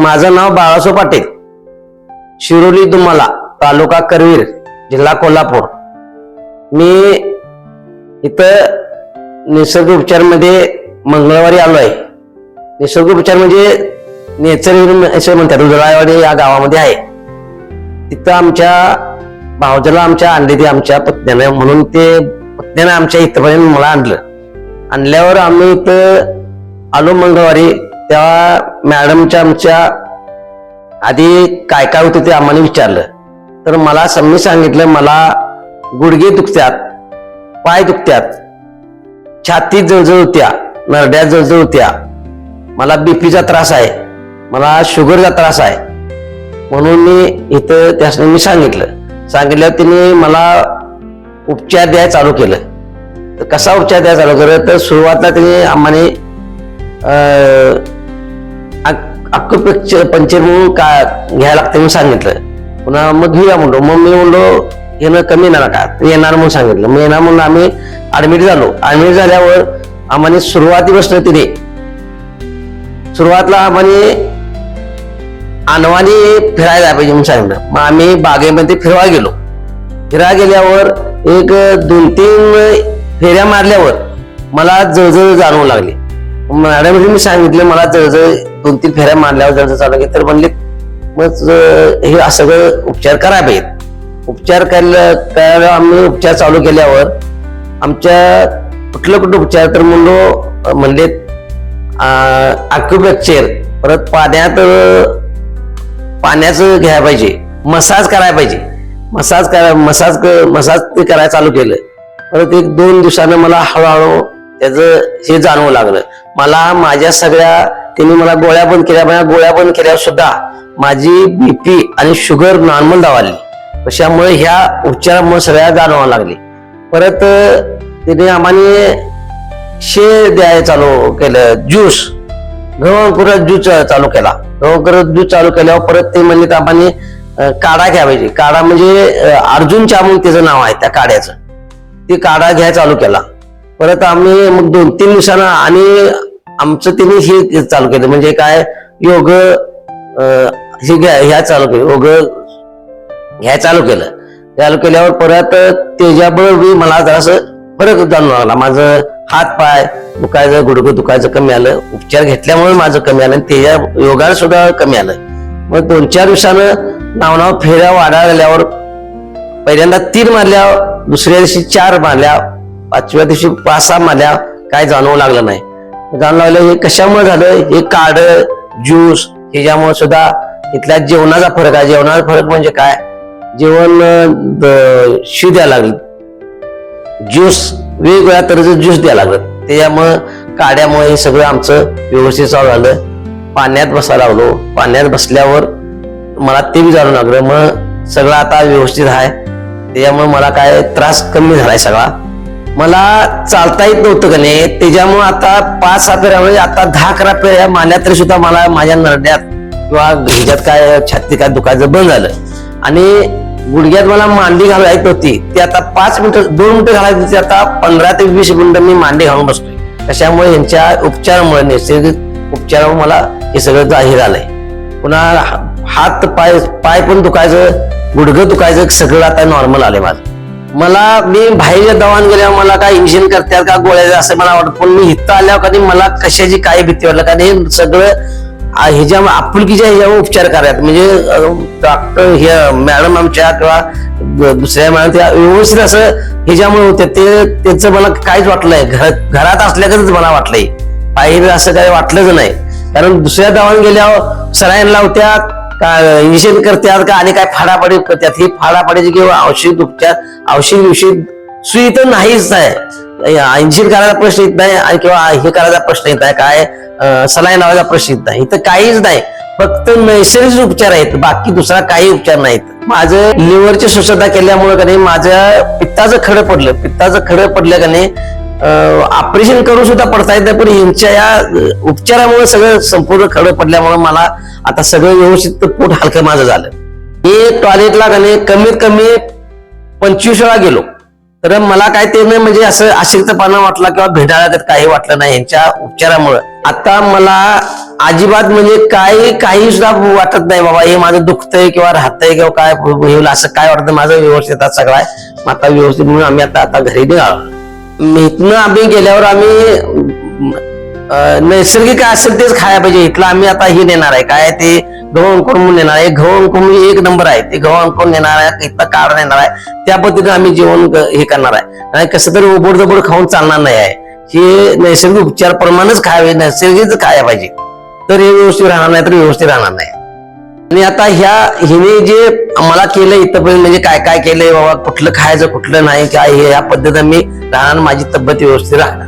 माझं नाव बाळासाहेब पाटील, शिरोली दुमाला, तालुका करवीर, जिल्हा कोल्हापूर। मी इथं निसर्ग उपचार मध्ये मंगळवारी आलो आहे। निसर्ग उपचार म्हणजे नेचर असं म्हणतात, उजळावाडी या गावामध्ये आहे। तिथं आमच्या भावजाला आमच्या आणले ते आमच्या पत्नीने, म्हणून ते पत्नीने आमच्या इथपर्यंत मला आणल्यावर आम्ही इथं आलो मंगळवारी। तेव्हा मॅडमच्या आमच्या आधी काय काय होतं ते आम्हाला विचारलं, तर मला मी सांगितलं मला गुडघे दुखत्यात, पाय दुखत्यात, छाती जळजळ होत्या, नरड्या जळजळ होत्या, मला बीपीचा त्रास आहे, मला शुगरचा त्रास आहे, म्हणून मी इथं त्यासने मी सांगितल्यावर तिने मला उपचार द्यायला चालू केलं। तर कसा उपचार द्यायला चालू केलं, तर सुरुवातीला तिने आम्हाला पंचर म्हणून का घ्यायला लागतं म्हणून सांगितलं। पुन्हा मग घेऊया म्हणलो, मग मी म्हणलो येणं कमी येणार का, येणार म्हणून सांगितलं। मग येणार म्हणून आम्ही ऍडमिट झालो। ऍडमिट झाल्यावर आम्हाला सुरुवातीपासून तिने सुरुवातीला आम्हाला अनवाणी फिरायला जायला पाहिजे म्हणून सांगितलं। मग आम्ही बागेमध्ये फिरवायला गेलो। फिरायला गेल्यावर एक 2-3 फेऱ्या मारल्यावर मला जळजळ जाणवू लागली। मॅडम मी सांगितलं मला जळजळ 2-3 फेऱ्या मारल्यावर जळजळ चालू केली, तर म्हणले मग हे सगळं उपचार करायला पाहिजेत। उपचार करायला आम्ही उपचार चालू केल्यावर आमच्या कुठलं उपचार, तर म्हणले ॲक्युपंक्चर, परत पाण्याचं घ्यायला पाहिजे, मसाज करायला पाहिजे, मसाज ते करायला चालू केलं। परत 1-2 दिवसानं मला हळूहळू त्याचं हे जाणवू लागलं। मला माझ्या सगळ्या त्यांनी मला गोळ्या बंद केल्या, गोळ्या बंद केल्यावर सुद्धा माझी बीपी आणि शुगर नॉर्मल दावाली। कशामुळे ह्या उपचारामुळे सगळ्या जाणवायला लागली। परत तिने आम्हाला द्यायला चालू केलं, ज्यूस, गव्हांकुरात ज्यूस चालू केला। गव्हांकुरात ज्यूस चालू केल्यावर परत ते म्हणले आम्हाला काढा घ्या पाहिजे। काढा म्हणजे अर्जुन चामून त्याचं नाव आहे त्या काढ्याचं, ते काढा घ्यायला चालू केला। परत आम्ही मग 2-3 दिवसांना आणि आमचं तिने हे चालू केलं, म्हणजे काय योग हे घ्या चालू केलं, योग घ्या चालू केल्यावर परत त्याच्याबरोबर मला जरासं फरक जाणवू लागला। माझं हात पाय दुखायचं, गुडघं दुखायचं कमी आलं। उपचार घेतल्यामुळे माझं कमी आलं, त्याच्या योगाला सुद्धा कमी आलं। मग 2-4 दिवसानं नाव फेऱ्या वाढायला गेल्यावर पहिल्यांदा 3 मारल्यावर, दुसऱ्या दिवशी 4 मारल्या, 5व्या दिवशी 5-6 मारल्या, काय जाणवू लागलं नाही। जाणवू लागलं हे कशामुळे झालं, हे काढ ज्यूस ह्याच्यामुळे सुद्धा इथल्या जेवणाचा फरक आहे। जेवणाचा फरक म्हणजे काय, जेवण शी द्यायला लागलं, ज्यूस वेगवेगळ्या तऱ्हेचं ज्यूस द्यायला लागलं, त्याच्यामुळं काड्यामुळे हे सगळं आमचं व्यवस्थित चालू झालं। पाण्यात बसायला लागलो, पाण्यात बसल्यावर मला ते बी जाणवू लागलं, मग सगळं आता व्यवस्थित आहे। त्याच्यामुळे मला काय त्रास कमी झालाय सगळा। मला चालता येत नव्हतं का नाही, त्याच्यामुळे आता 5-6 फेऱ्या म्हणजे आता 10-11 फेऱ्या मारल्या तरी सुद्धा मला माझ्या नरड्यात किंवा ह्याच्यात काय छाती काय दुखायचं बंद झालं। आणि गुडघ्यात मला मांडी घालायला येत नव्हती, ते आता 2 मिनिटं घालायची, आता 15 ते 20 मिनिटं मी मांडी घालून बसतोय। कशामुळे यांच्या उपचारामुळे, नैसर्गिक उपचारामुळे मला हे सगळं जाहीर झालंय। पुन्हा हात पाय पण दुखायचं, गुडघं दुखायचं, सगळं आता नॉर्मल आलंय माझं। मला मी बाहेरच्या दवाखान्यात गेल्यावर मला काय इंजेक्शन करतात का गोळ्या असं मला वाटत, पण मी इथं आल्यावर कधी मला कशाची काय भीती वाटलं, कारण हे सगळं ह्याच्या आपुलकीच्या ह्याच्यावर उपचार करायला, म्हणजे डॉक्टर हे मॅडम आमच्या किंवा दुसऱ्या मॅडम त्या व्यवस्थित असं ह्याच्यामुळे होते, ते त्यांचं मला काहीच वाटलंय, घरात असल्यागतच मला वाटलंय, बाहेर असं काही वाटलंच नाही। कारण दुसऱ्या दवाखान्यात गेल्यावर सलाईन लावत्यात का इंजेक्शन करतात का आणि काय फाडाफाडी करतात, ही फाडाफाडीची किंवा औषध सुई तर नाहीच आहे। इंजेक्शन करायचा प्रश्न येत नाही आणि किंवा हे करायचा प्रश्न येत आहे, काय सलाईन लावायचा प्रश्न येत नाही, इथं काहीच नाही, फक्त नैसर्गिक उपचार आहेत, बाकी दुसरा काही उपचार नाहीत। माझं लिव्हरची स्वच्छता केल्यामुळे का नाही माझ्या पित्ताचं खडं पडलं का नाही, ऑपरेशन करून सुद्धा पडता येत नाही, पण यांच्या या उपचारामुळे सगळं संपूर्ण खडं पडल्यामुळे मला आता सगळं व्यवस्थित पोट हलकं माझं झालं। हे टॉयलेटला का नाही कमीत कमी 25 वेळा गेलो, तर मला काय ते नाही म्हणजे असं अशक्तपणा वाटला किंवा भेटायला काही वाटलं नाही यांच्या उपचारामुळे। आता मला अजिबात म्हणजे काही सुद्धा वाटत नाही बाबा हे माझं दुखतंय किंवा राहतंय किंवा काय होईल असं काय वाटतं. माझं व्यवस्थित सगळं आहे. आता व्यवस्थित म्हणून आम्ही आता घरी निघालो. इथनं आम्ही गेल्यावर आम्ही नैसर्गिक असेल तेच खायला पाहिजे. इथलं आम्ही आता हे नेणार आहे काय ते गहू अंकुरून नेणार आहे. गहू अंकुरून एक नंबर आहे ते गहू अंकुरून नेणार आहे. इथं काढ नेणार आहे. त्या पद्धतीने आम्ही जेवण हे करणार आहे. आणि कसं तरी उबड खाऊन चालणार नाही आहे. हे नैसर्गिक उपचार प्रमाणेच खावे. नैसर्गिक खायला पाहिजे तर हे व्यवस्थित राहणार नाही तर व्यवस्थित राहणार नाही. आणि आता हिने जे मला केलं इथंपर्यंत म्हणजे काय केलंय बाबा कुठलं खायचं कुठलं नाही काय हे या पद्धतीने मी राहणार. माझी तब्येत व्यवस्थित राहते.